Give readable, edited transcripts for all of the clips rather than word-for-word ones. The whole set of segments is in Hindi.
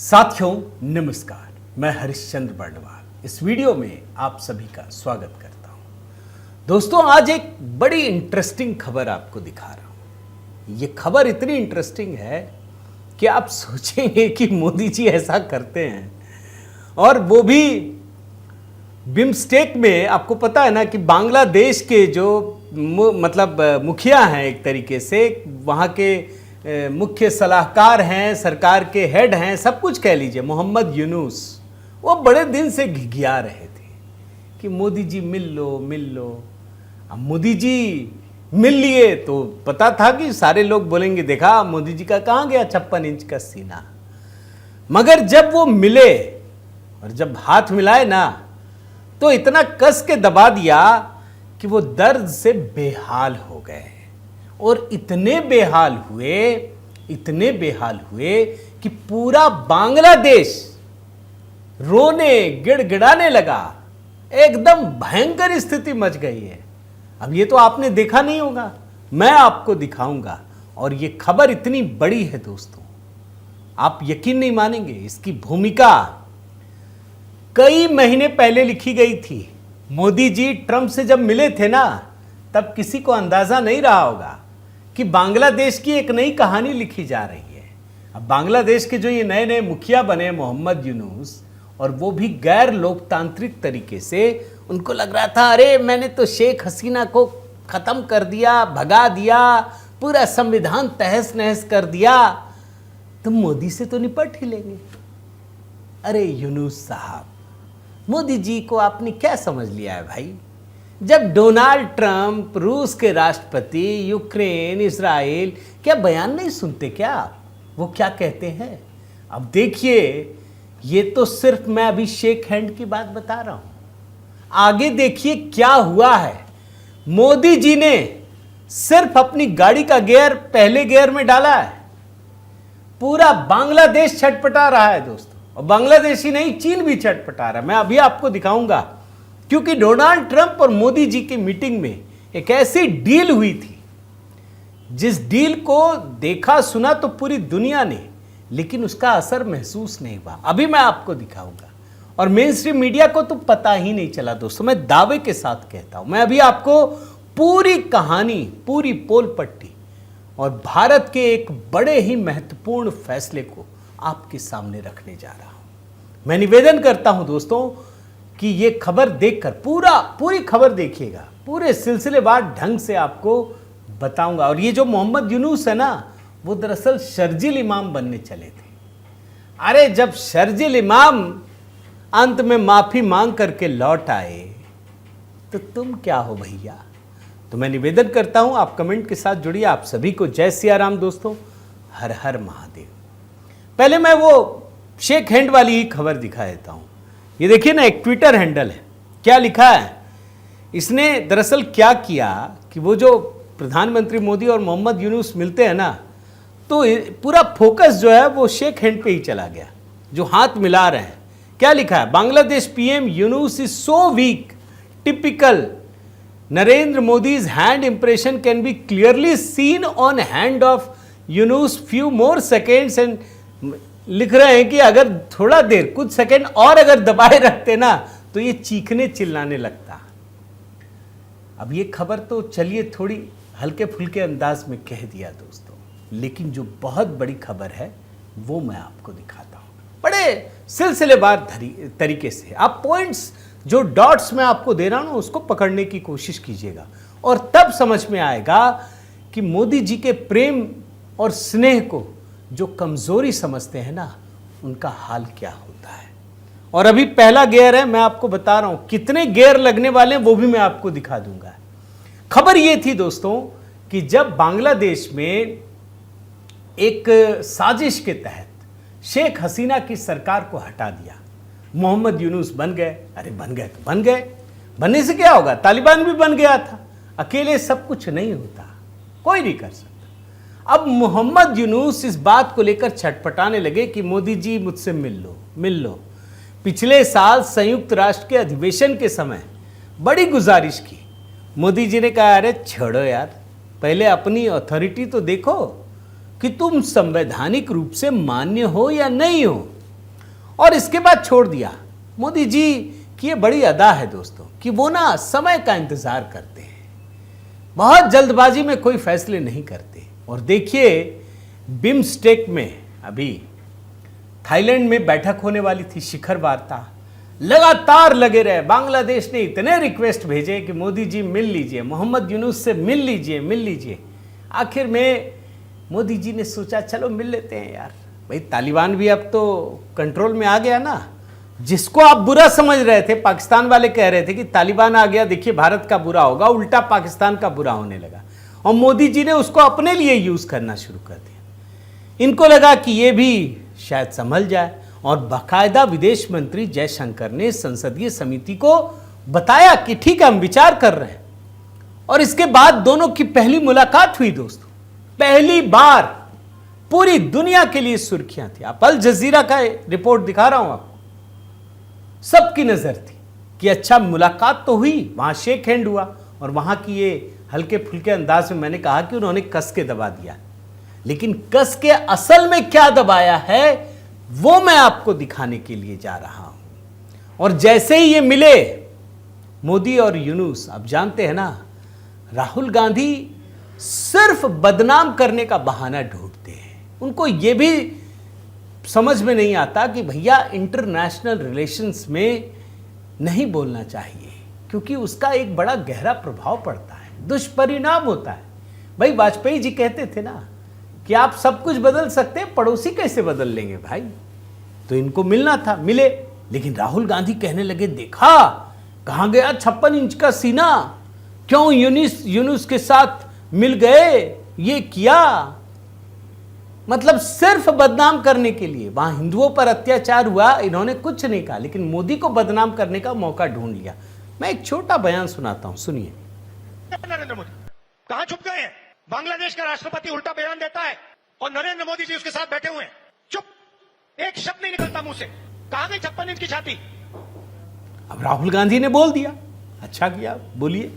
साथियों नमस्कार, मैं हरिश्चंद्र बर्णवाल इस वीडियो में आप सभी का स्वागत करता हूं। दोस्तों, आज एक बड़ी इंटरेस्टिंग खबर आपको दिखा रहा हूं। ये खबर इतनी इंटरेस्टिंग है कि आप सोचेंगे कि मोदी जी ऐसा करते हैं, और वो भी बिम्स्टेक में। आपको पता है ना कि बांग्लादेश के जो मुखिया हैं, एक तरीके से वहाँ के मुख्य सलाहकार हैं, सरकार के हेड हैं, सब कुछ कह लीजिए, मोहम्मद यूनुस, वो बड़े दिन से घिघिया रहे थे कि मोदी जी मिल लो मिल लो। अब मोदी जी मिल लिए तो पता था कि सारे लोग बोलेंगे, देखा मोदी जी का कहाँ गया 56 इंच का सीना। मगर जब वो मिले और जब हाथ मिलाए ना, तो इतना कस के दबा दिया कि वो दर्द से बेहाल हो गए, और इतने बेहाल हुए कि पूरा बांग्लादेश रोने गिड़गिड़ाने लगा। एकदम भयंकर स्थिति मच गई है। अब ये तो आपने देखा नहीं होगा, मैं आपको दिखाऊंगा। और ये खबर इतनी बड़ी है दोस्तों, आप यकीन नहीं मानेंगे। इसकी भूमिका कई महीने पहले लिखी गई थी। मोदी जी ट्रंप से जब मिले थे ना, तब किसी को अंदाजा नहीं रहा होगा कि बांग्लादेश की एक नई कहानी लिखी जा रही है। अब बांग्लादेश के जो ये नए नए मुखिया बने मोहम्मद यूनुस, और वो भी गैर लोकतांत्रिक तरीके से, उनको लग रहा था अरे मैंने तो शेख हसीना को खत्म कर दिया, भगा दिया, पूरा संविधान तहस नहस कर दिया, तो मोदी से तो निपट ही लेंगे। अरे यूनुस साहब, मोदी जी को आपने क्या समझ लिया है भाई? जब डोनाल्ड ट्रंप, रूस के राष्ट्रपति, यूक्रेन, इजराइल, क्या बयान नहीं सुनते क्या आप? वो क्या कहते हैं? अब देखिए, ये तो सिर्फ मैं अभी शेक हैंड की बात बता रहा हूं। आगे देखिए क्या हुआ है। मोदी जी ने सिर्फ अपनी गाड़ी का गियर पहले गियर में डाला है, पूरा बांग्लादेश छटपटा रहा है दोस्तों। और बांग्लादेश ही नहीं, चीन भी छटपटा रहा है। मैं अभी आपको दिखाऊंगा, क्योंकि डोनाल्ड ट्रंप और मोदी जी की मीटिंग में एक ऐसी डील हुई थी, जिस डील को देखा सुना तो पूरी दुनिया ने, लेकिन उसका असर महसूस नहीं हुआ। अभी मैं आपको दिखाऊंगा, और मेन स्ट्रीम मीडिया को तो पता ही नहीं चला दोस्तों। मैं दावे के साथ कहता हूं, मैं अभी आपको पूरी कहानी, पूरी पोल पट्टी और भारत के एक बड़े ही महत्वपूर्ण फैसले को आपके सामने रखने जा रहा हूं। मैं निवेदन करता हूं दोस्तों कि ये खबर देखकर पूरी खबर देखिएगा, पूरे सिलसिलेवार ढंग से आपको बताऊंगा। और ये जो मोहम्मद यूनुस है ना, वो दरअसल शर्जील इमाम बनने चले थे। अरे जब शर्जील इमाम अंत में माफी मांग करके लौट आए, तो तुम क्या हो भैया? तो मैं निवेदन करता हूं, आप कमेंट के साथ जुड़िए। आप सभी को जय सिया राम दोस्तों, हर हर महादेव। पहले मैं वो शेक हैंड वाली ही खबर दिखा देता हूं। ये देखिए ना, एक ट्विटर हैंडल है, क्या लिखा है इसने। दरअसल क्या किया कि वो जो प्रधानमंत्री मोदी और मोहम्मद यूनुस मिलते हैं ना, तो पूरा फोकस जो है वो शेक हैंड पे ही चला गया, जो हाथ मिला रहे हैं। क्या लिखा है? Bangladesh PM Yunus is so weak, typical Narendra Modi's hand impression can be clearly seen on hand of Yunus few more seconds. And लिख रहे हैं कि अगर थोड़ा देर, कुछ सेकंड और अगर दबाए रखते ना, तो ये चीखने चिल्लाने लगता। अब ये खबर तो चलिए थोड़ी हल्के फुल्के अंदाज में कह दिया दोस्तों, लेकिन जो बहुत बड़ी खबर है वो मैं आपको दिखाता हूं बड़े सिलसिलेवार तरीके से। आप पॉइंट्स, जो डॉट्स मैं आपको दे रहा हूं, उसको पकड़ने की कोशिश कीजिएगा, और तब समझ में आएगा कि मोदी जी के प्रेम और स्नेह को जो कमजोरी समझते हैं ना, उनका हाल क्या होता है। और अभी पहला गियर है, मैं आपको बता रहा हूं कितने गियर लगने वाले हैं, वो भी मैं आपको दिखा दूंगा। खबर ये थी दोस्तों कि जब बांग्लादेश में एक साजिश के तहत शेख हसीना की सरकार को हटा दिया, मोहम्मद यूनुस बन गए। अरे बन गए तो बन गए, बनने से क्या होगा? तालिबान भी बन गया था। अकेले सब कुछ नहीं होता, कोई नहीं कर सकता। अब मोहम्मद यूनुस इस बात को लेकर छटपटाने लगे कि मोदी जी मुझसे मिल लो। पिछले साल संयुक्त राष्ट्र के अधिवेशन के समय बड़ी गुजारिश की। मोदी जी ने कहा, अरे छोड़ो यार, पहले अपनी अथॉरिटी तो देखो कि तुम संवैधानिक रूप से मान्य हो या नहीं हो। और इसके बाद छोड़ दिया। मोदी जी की ये बड़ी अदा है दोस्तों कि वो ना समय का इंतजार करते हैं, बहुत जल्दबाजी में कोई फैसले नहीं करते। और देखिए बिम्स्टेक में अभी थाईलैंड में बैठक होने वाली थी, शिखर वार्ता, लगातार लगे रहे। बांग्लादेश ने इतने रिक्वेस्ट भेजे कि मोदी जी मिल लीजिए, मोहम्मद यूनुस से मिल लीजिए, मिल लीजिए। आखिर में मोदी जी ने सोचा चलो मिल लेते हैं यार, भाई तालिबान भी अब तो कंट्रोल में आ गया ना। जिसको आप बुरा समझ रहे थे, पाकिस्तान वाले कह रहे थे कि तालिबान आ गया देखिए भारत का बुरा होगा, उल्टा पाकिस्तान का बुरा होने लगा और मोदी जी ने उसको अपने लिए यूज करना शुरू कर दिया। इनको लगा कि ये भी शायद संभल जाए और बाकायदा विदेश मंत्री जयशंकर ने संसदीय समिति को बताया कि ठीक है हम विचार कर रहे हैं। और इसके बाद दोनों की पहली मुलाकात हुई दोस्तों। पहली बार पूरी दुनिया के लिए सुर्खियां थी। आप अल जजीरा का रिपोर्ट दिखा रहा हूं आपको, सबकी नजर थी कि अच्छा मुलाकात तो हुई, वहां शेक हैंड हुआ और वहां की ये हल्के फुल्के अंदाज में मैंने कहा कि उन्होंने कस के दबा दिया, लेकिन कस के असल में क्या दबाया है वो मैं आपको दिखाने के लिए जा रहा हूं। और जैसे ही ये मिले मोदी और यूनुस, आप जानते हैं ना राहुल गांधी सिर्फ बदनाम करने का बहाना ढूंढते हैं। उनको ये भी समझ में नहीं आता कि भैया इंटरनेशनल रिलेशंस में नहीं बोलना चाहिए क्योंकि उसका एक बड़ा गहरा प्रभाव पड़ता है, दुष्परिणाम होता है। भाई वाजपेयी जी कहते थे ना कि आप सब कुछ बदल सकते हैं, पड़ोसी कैसे बदल लेंगे भाई। तो इनको मिलना था, मिले, लेकिन राहुल गांधी कहने लगे देखा कहां गया 56 इंच का सीना, क्यों यूनुस के साथ मिल गए, ये किया। मतलब सिर्फ बदनाम करने के लिए। वहां हिंदुओं पर अत्याचार हुआ, इन्होंने कुछ नहीं कहा, लेकिन मोदी को बदनाम करने का मौका ढूंढ लिया। मैं एक छोटा बयान सुनाता हूं, सुनिए। नरेंद्र मोदी कहां छुप गए हैं? बांग्लादेश का राष्ट्रपति उल्टा बयान देता है और नरेंद्र मोदी जी उसके साथ बैठे हुए हैं, चुप, एक शब्द नहीं निकलता मुंह से। कहां गई 56 इंच की छाती? अब राहुल गांधी ने बोल दिया, अच्छा किया, बोलिए,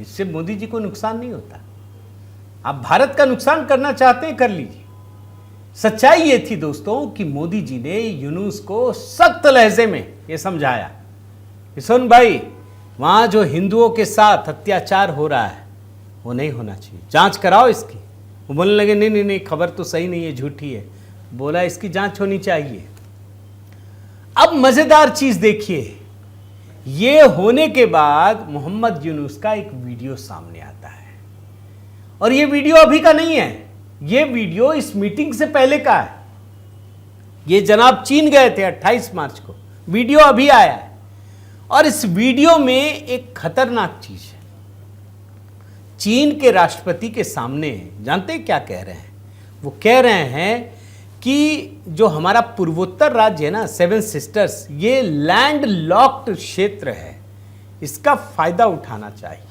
इससे मोदी जी को नुकसान नहीं होता। आप भारत का नुकसान करना चाहते हैं कर लीजिए। सच्चाई ये थी दोस्तों कि मोदी जी ने यूनुस को सख्त लहजे में ये समझाया कि सुन भाई, वहां जो हिंदुओं के साथ अत्याचार हो रहा है वो नहीं होना चाहिए, जांच कराओ इसकी। वो बोलने लगे नहीं नहीं नहीं, खबर तो सही नहीं है, झूठी है। बोला इसकी जांच होनी चाहिए। अब मजेदार चीज देखिए, ये होने के बाद मोहम्मद यूनुस का एक वीडियो सामने आता है और ये वीडियो अभी का नहीं है, ये वीडियो इस मीटिंग से पहले का है। ये जनाब चीन गए थे 28 मार्च को, वीडियो अभी आया है और इस वीडियो में एक खतरनाक चीज है। चीन के राष्ट्रपति के सामने जानते हैं क्या कह रहे हैं? वो कह रहे हैं कि जो हमारा पूर्वोत्तर राज्य है ना, 7 सिस्टर्स, ये लैंड लॉक्ड क्षेत्र है, इसका फायदा उठाना चाहिए।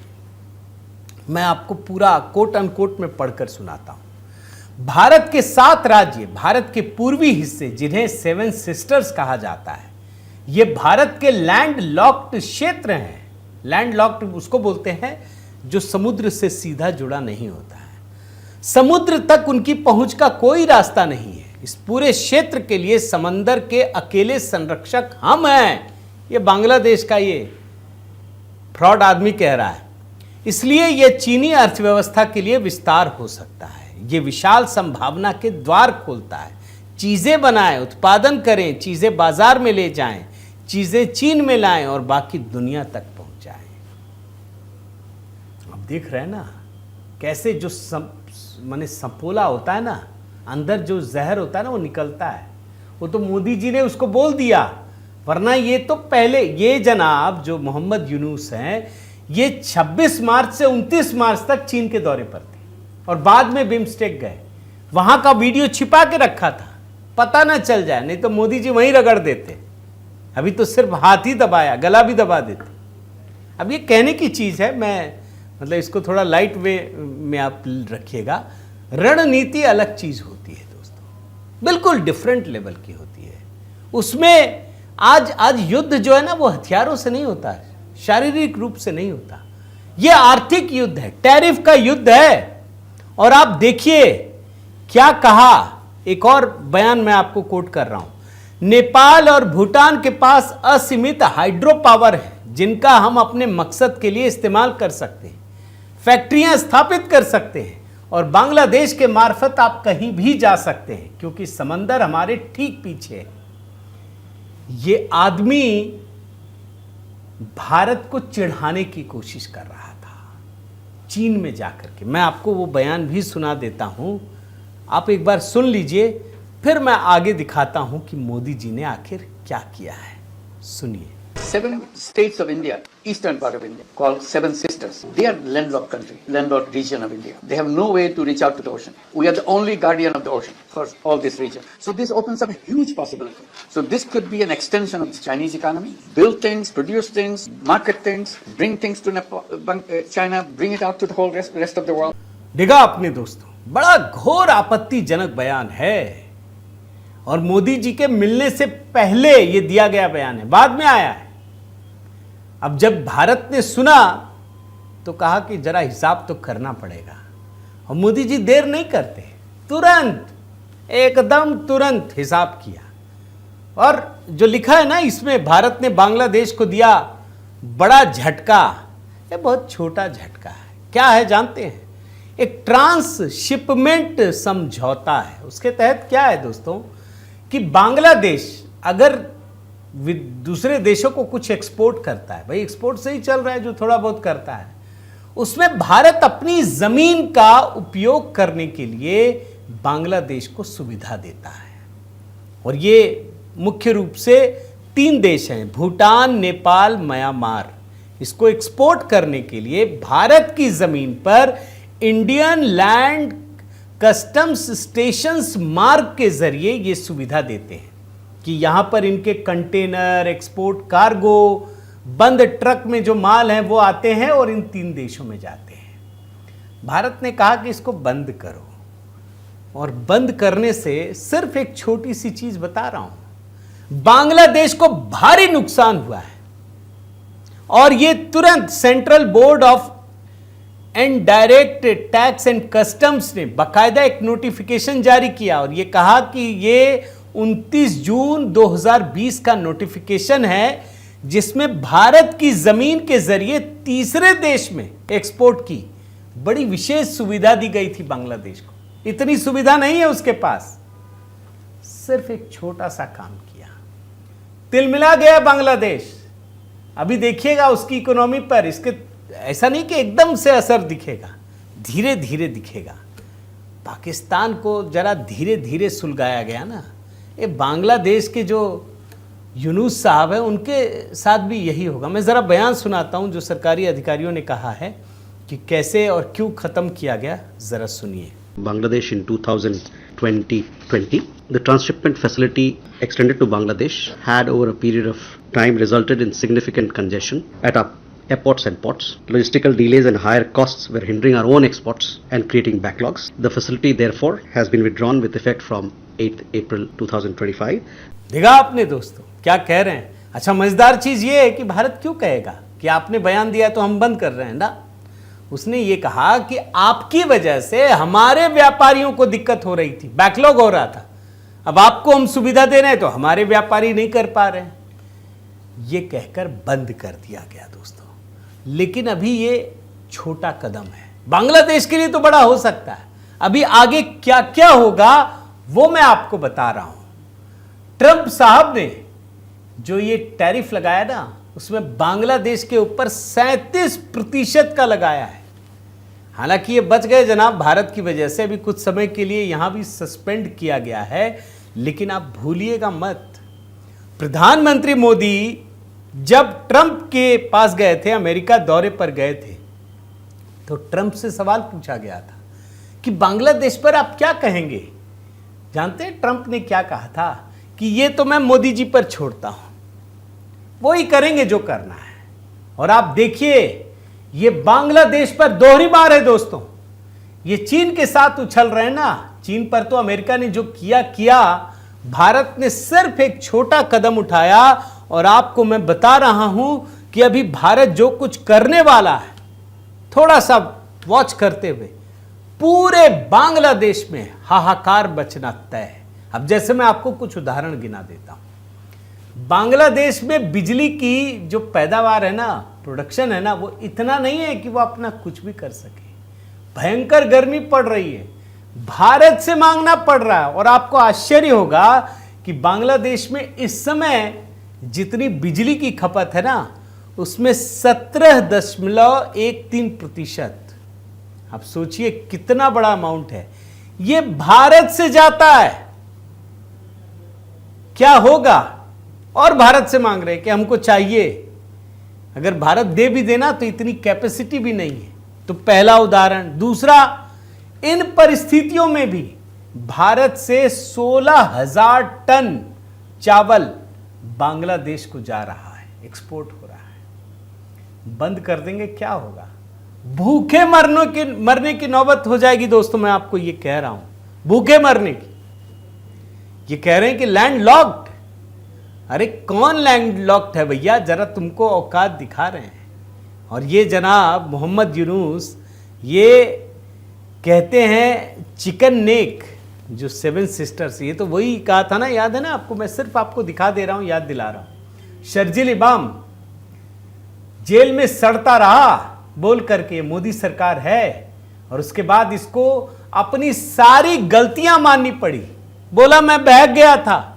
मैं आपको पूरा कोट अनकोट में पढ़कर सुनाता हूं। भारत के 7 राज्य, भारत के पूर्वी हिस्से जिन्हें 7 सिस्टर्स कहा जाता है, ये भारत के लैंड लॉक्ड क्षेत्र हैं। लैंड लॉक्ड उसको बोलते हैं जो समुद्र से सीधा जुड़ा नहीं होता है, समुद्र तक उनकी पहुंच का कोई रास्ता नहीं है। इस पूरे क्षेत्र के लिए समंदर के अकेले संरक्षक हम हैं, ये बांग्लादेश का ये फ्रॉड आदमी कह रहा है। इसलिए यह चीनी अर्थव्यवस्था के लिए विस्तार हो सकता है, ये विशाल संभावना के द्वार खोलता है। चीजें बनाएं, उत्पादन करें, चीजें बाजार में ले जाएं, चीजें चीन में लाएं और बाकी दुनिया तक पहुंचाएं। अब देख रहे हैं ना कैसे जो माने संपोला होता है ना, अंदर जो जहर होता है ना वो निकलता है। वो तो मोदी जी ने उसको बोल दिया, वरना ये तो पहले ये जनाब जो मोहम्मद यूनुस हैं, ये 26 मार्च से 29 मार्च तक चीन के दौरे पर थे और बाद में बिम्स्टेक गए। वहां का वीडियो छिपा के रखा था, पता ना चल जाए, नहीं तो मोदी जी वहीं रगड़ देते। अभी तो सिर्फ हाथ ही दबाया, गला भी दबा देते। अब ये कहने की चीज है, मैं मतलब इसको थोड़ा लाइट वे में आप रखिएगा। रणनीति अलग चीज होती है दोस्तों, बिल्कुल डिफरेंट लेवल की होती है। उसमें आज युद्ध जो है ना वो हथियारों से नहीं होता है, शारीरिक रूप से नहीं होता, ये आर्थिक युद्ध है, टैरिफ का युद्ध है। और आप देखिए क्या कहा, एक और बयान मैं आपको कोट कर रहा हूं, नेपाल और भूटान के पास असीमित हाइड्रो पावर है जिनका हम अपने मकसद के लिए इस्तेमाल कर सकते हैं, फैक्ट्रियां स्थापित कर सकते हैं और बांग्लादेश के मार्फत आप कहीं भी जा सकते हैं क्योंकि समंदर हमारे ठीक पीछे है। ये आदमी भारत को चिढ़ाने की कोशिश कर रहा था चीन में जाकर के। मैं आपको वो बयान भी सुना देता हूं, आप एक बार सुन लीजिए, फिर मैं आगे दिखाता हूं कि मोदी जी ने आखिर क्या किया है। सुनिए। 7 states of India, eastern part of India, called Seven Sisters. They are landlocked country, landlocked region of India. They have no way to reach out to the ocean. We are the only guardian of the ocean for all this region. So this opens up a huge possibility. So this could be an extension of the Chinese economy. Build things, produce things, market things, bring things to China, bring it out to the whole rest of the world. देखा आपने दोस्तों, बड़ा घोर आपत्तिजनक बयान है और मोदी जी के मिलने से पहले ये दिया गया बयान है, बाद में आया है। अब जब भारत ने सुना तो कहा कि जरा हिसाब तो करना पड़ेगा और मोदी जी देर नहीं करते, तुरंत, एकदम तुरंत हिसाब किया। और जो लिखा है ना इसमें, भारत ने बांग्लादेश को दिया बड़ा झटका, ये बहुत छोटा झटका है। क्या है जानते हैं? एक ट्रांसशिपमेंट समझौता है। उसके तहत क्या है दोस्तों कि बांग्लादेश अगर दूसरे देशों को कुछ एक्सपोर्ट करता है, भाई एक्सपोर्ट से ही चल रहा है जो थोड़ा बहुत करता है, उसमें भारत अपनी जमीन का उपयोग करने के लिए बांग्लादेश को सुविधा देता है। और ये मुख्य रूप से 3 देश हैं, भूटान, नेपाल, म्यांमार। इसको एक्सपोर्ट करने के लिए भारत की जमीन पर इंडियन लैंड कस्टम्स स्टेशंस मार्ग के जरिए ये सुविधा देते हैं कि यहां पर इनके कंटेनर, एक्सपोर्ट कार्गो, बंद ट्रक में जो माल है वो आते हैं और इन 3 देशों में जाते हैं। भारत ने कहा कि इसको बंद करो, और बंद करने से सिर्फ एक छोटी सी चीज बता रहा हूं, बांग्लादेश को भारी नुकसान हुआ है और ये तुरंत central board of indirect tax and customs ने बाकायदा एक नोटिफिकेशन जारी किया और ये कहा कि ये 29 जून 2020 का नोटिफिकेशन है जिसमें भारत की जमीन के जरिए तीसरे देश में एक्सपोर्ट की बड़ी विशेष सुविधा दी गई थी बांग्लादेश को। इतनी सुविधा नहीं है उसके पास, सिर्फ एक छोटा सा काम किया, तिलमिला गया बांग्लादेश। अभी देखिएगा उसकी इकोनॉमी पर, इसके ऐसा नहीं कि एकदम से असर दिखेगा, धीरे धीरे दिखेगा। पाकिस्तान को जरा धीरे धीरे सुलगाया गया ना। ये बांग्लादेश के जो यूनुस साहब हैं उनके साथ भी यही होगा। मैं ज़रा बयान सुनाता हूं जो सरकारी अधिकारियों ने कहा है कि कैसे और क्यों ख़त्म किया गया, ज़रा सुनिए। Bangladesh in 2020, the transshipment facility extended to Bangladesh had over a period of time resulted in significant congestion at our airports and ports. Logistical delays and higher costs were hindering our own exports and creating backlogs. The facility therefore has been withdrawn with effect from 8th April 2025. देखा आपने दोस्तों क्या कह रहे हैं। अच्छा, मजेदार चीज ये है कि भारत क्यों कहेगा कि आपने बयान दिया तो हम बंद कर रहे हैं ना। उसने ये कहा कि आपकी वजह से हमारे व्यापारियों को दिक्कत हो रही थी, बैकलॉग हो रहा था, अब आपको हम सुविधा दे रहे हैं तो हमारे व्यापारी नहीं कर पा रहे हैं। ये कहकर बंद कर दिया गया दोस्तों। लेकिन अभी ये छोटा कदम है, बांग्लादेश के लिए तो बड़ा हो सकता है। अभी आगे क्या क्या होगा वो मैं आपको बता रहा हूं। ट्रंप साहब ने जो ये टैरिफ लगाया ना, उसमें बांग्लादेश के ऊपर 37% का लगाया है। हालांकि ये बच गए जनाब भारत की वजह से, अभी कुछ समय के लिए यहां भी सस्पेंड किया गया है। लेकिन आप भूलिएगा मत, प्रधानमंत्री मोदी जब ट्रंप के पास गए थे, अमेरिका दौरे पर गए थे, तो ट्रंप से सवाल पूछा गया था कि बांग्लादेश पर आप क्या कहेंगे। जानते हैं ट्रंप ने क्या कहा था कि ये तो मैं मोदी जी पर छोड़ता हूं, वो ही करेंगे जो करना है। और आप देखिए ये बांग्लादेश पर दोहरी मार है दोस्तों। ये चीन के साथ उछल रहे हैं ना, चीन पर तो अमेरिका ने जो किया, भारत ने सिर्फ एक छोटा कदम उठाया। और आपको मैं बता रहा हूं कि अभी भारत जो कुछ करने वाला है, थोड़ा सा वॉच करते हुए पूरे बांग्लादेश में हाहाकार बचना तय है। अब जैसे मैं आपको कुछ उदाहरण गिना देता हूं। बांग्लादेश में बिजली की जो पैदावार है ना, प्रोडक्शन है ना, वो इतना नहीं है कि वो अपना कुछ भी कर सके। भयंकर गर्मी पड़ रही है, भारत से मांगना पड़ रहा है। और आपको आश्चर्य होगा कि बांग्लादेश में इस समय जितनी बिजली की खपत है ना, उसमें 17.13%। आप सोचिए कितना बड़ा अमाउंट है, ये भारत से जाता है। क्या होगा? और भारत से मांग रहे हैं कि हमको चाहिए। अगर भारत दे भी देना तो इतनी कैपेसिटी भी नहीं है। तो पहला उदाहरण। दूसरा, इन परिस्थितियों में भी भारत से 16,000 टन चावल बांग्लादेश को जा रहा है, एक्सपोर्ट हो रहा है। बंद कर देंगे क्या होगा? भूखे मरने की नौबत हो जाएगी दोस्तों। मैं आपको ये कह रहा हूं, भूखे मरने की। ये कह रहे हैं कि लैंड लॉक्ड। अरे कौन लैंड लॉक्ड है भैया? जरा तुमको औकात दिखा रहे हैं। और ये जनाब मोहम्मद यूनुस ये कहते हैं चिकन नेक, जो 7 सिस्टर्स, ये तो वही कहा था ना, याद है ना आपको? मैं सिर्फ आपको दिखा दे रहा हूं, याद दिला रहा हूं। शर्जील इमाम जेल में सड़ता रहा बोल करके मोदी सरकार है, और उसके बाद इसको अपनी सारी गलतियां माननी पड़ी। बोला मैं बहक गया था,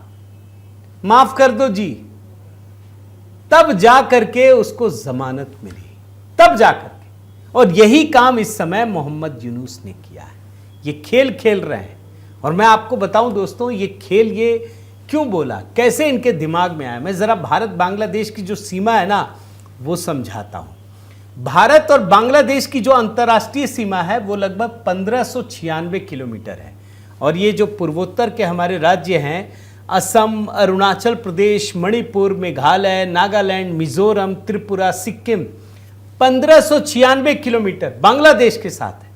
माफ कर दो जी। तब जा करके उसको जमानत मिली, तब जा करके। और यही काम इस समय मोहम्मद यूनुस ने किया है। ये खेल खेल रहे हैं। और मैं आपको बताऊं दोस्तों, ये खेल ये क्यों बोला, कैसे इनके दिमाग में आया, मैं जरा भारत बांग्लादेश की जो सीमा है ना वो समझाता हूं। भारत और बांग्लादेश की जो अंतर्राष्ट्रीय सीमा है वो लगभग 1596 किलोमीटर है। और ये जो पूर्वोत्तर के हमारे राज्य हैं, असम, अरुणाचल प्रदेश, मणिपुर, मेघालय, नागालैंड, मिजोरम, त्रिपुरा, सिक्किम, 1596 किलोमीटर बांग्लादेश के साथ है।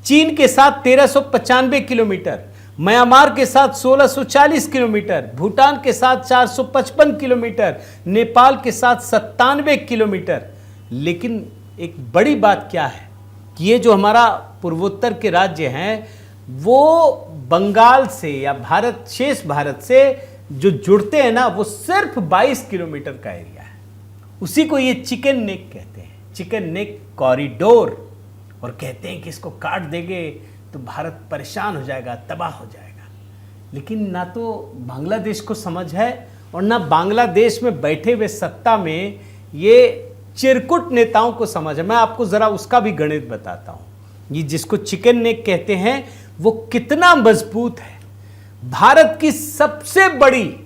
चीन के साथ 1395 किलोमीटर, म्यांमार के साथ 1640 किलोमीटर, भूटान के साथ 455 किलोमीटर, नेपाल के साथ 97 किलोमीटर। लेकिन एक बड़ी बात क्या है कि ये जो हमारा पूर्वोत्तर के राज्य हैं वो बंगाल से या भारत, शेष भारत से जो जुड़ते हैं ना, वो सिर्फ 22 किलोमीटर का एरिया है। उसी को ये चिकन नेक कहते हैं, चिकन नेक कॉरिडोर। और कहते हैं कि इसको काट देंगे तो भारत परेशान हो जाएगा, तबाह हो जाएगा। लेकिन ना तो बांग्लादेश को समझ है और ना बांग्लादेश में बैठे हुए सत्ता में ये चिरकुट नेताओं को समझ है। मैं आपको जरा उसका भी गणित बताता हूं। ये जिसको चिकन नेक कहते हैं वो कितना मजबूत है। भारत की सबसे बड़ी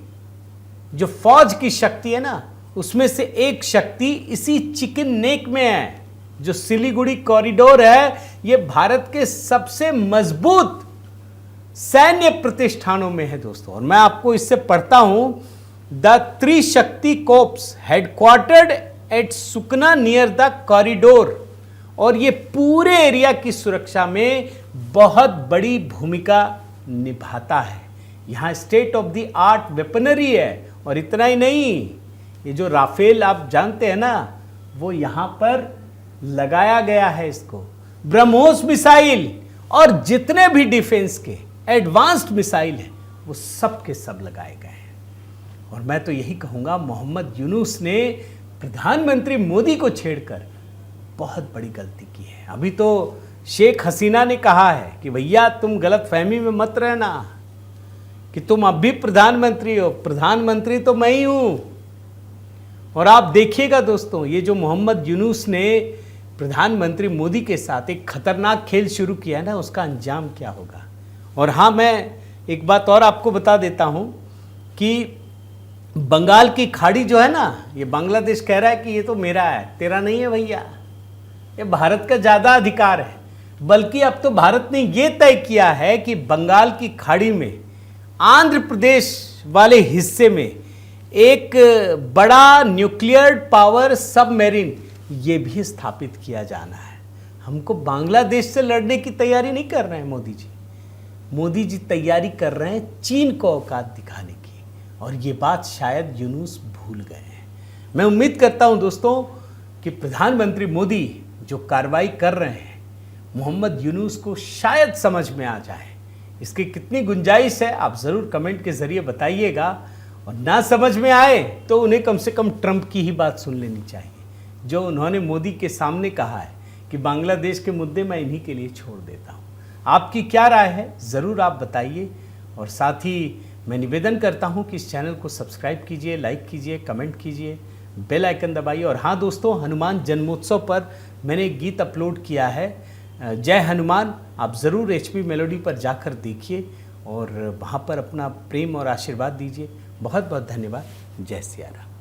जो फौज की शक्ति है ना, उसमें से एक शक्ति इसी चिकन नेक में है। जो सिलीगुड़ी कॉरिडोर है, ये भारत के सबसे मजबूत सैन्य प्रतिष्ठानों में है दोस्तों। और मैं आपको इससे पढ़ता हूं, the Trishakti corps headquartered at Sukna near the corridor. और ये पूरे एरिया की सुरक्षा में बहुत बड़ी भूमिका निभाता है। यहाँ state of the art weaponry है। और इतना ही नहीं, ये जो राफेल आप जानते हैं ना, वो यहाँ पर लगाया गया है। इसको ब्रह्मोस मिसाइल और जितने भी डिफेंस के एडवांस्ड मिसाइल हैं वो सब के सब लगाए गए हैं। और मैं तो यही कहूँगा, मोहम्मद यूनुस ने प्रधानमंत्री मोदी को छेड़कर बहुत बड़ी गलती की है। अभी तो शेख हसीना ने कहा है कि भैया तुम गलत फहमी में मत रहना कि तुम अब भी प्रधानमंत्री हो, प्रधानमंत्री तो मैं ही हूं। और आप देखिएगा दोस्तों, ये जो मोहम्मद यूनुस ने प्रधानमंत्री मोदी के साथ एक खतरनाक खेल शुरू किया है ना, उसका अंजाम क्या होगा। और हाँ, मैं एक बात और आपको बता देता हूं कि बंगाल की खाड़ी जो है ना, ये बांग्लादेश कह रहा है कि ये तो मेरा है, तेरा नहीं है भैया, ये भारत का ज़्यादा अधिकार है। बल्कि अब तो भारत ने ये तय किया है कि बंगाल की खाड़ी में आंध्र प्रदेश वाले हिस्से में एक बड़ा न्यूक्लियर पावर सबमरीन ये भी स्थापित किया जाना है। हमको बांग्लादेश से लड़ने की तैयारी नहीं कर रहे हैं मोदी जी। मोदी जी तैयारी कर रहे हैं चीन को औकात दिखाने की। और ये बात शायद यूनुस भूल गए हैं। मैं उम्मीद करता हूं दोस्तों कि प्रधानमंत्री मोदी जो कार्रवाई कर रहे हैं, मोहम्मद यूनुस को शायद समझ में आ जाए। इसकी कितनी गुंजाइश है आप ज़रूर कमेंट के ज़रिए बताइएगा। और ना समझ में आए तो उन्हें कम से कम ट्रंप की ही बात सुन लेनी चाहिए, जो उन्होंने मोदी के सामने कहा है कि बांग्लादेश के मुद्दे मैं इन्हीं के लिए छोड़ देता हूँ। आपकी क्या राय है ज़रूर आप बताइए, और साथ ही मैं निवेदन करता हूँ कि इस चैनल को सब्सक्राइब कीजिए, लाइक कीजिए, कमेंट कीजिए, बेल आइकन दबाइए। और हाँ दोस्तों, हनुमान जन्मोत्सव पर मैंने एक गीत अपलोड किया है, जय हनुमान। आप ज़रूर HP मेलोडी पर जाकर देखिए और वहाँ पर अपना प्रेम और आशीर्वाद दीजिए। बहुत बहुत धन्यवाद। जय सिया राम।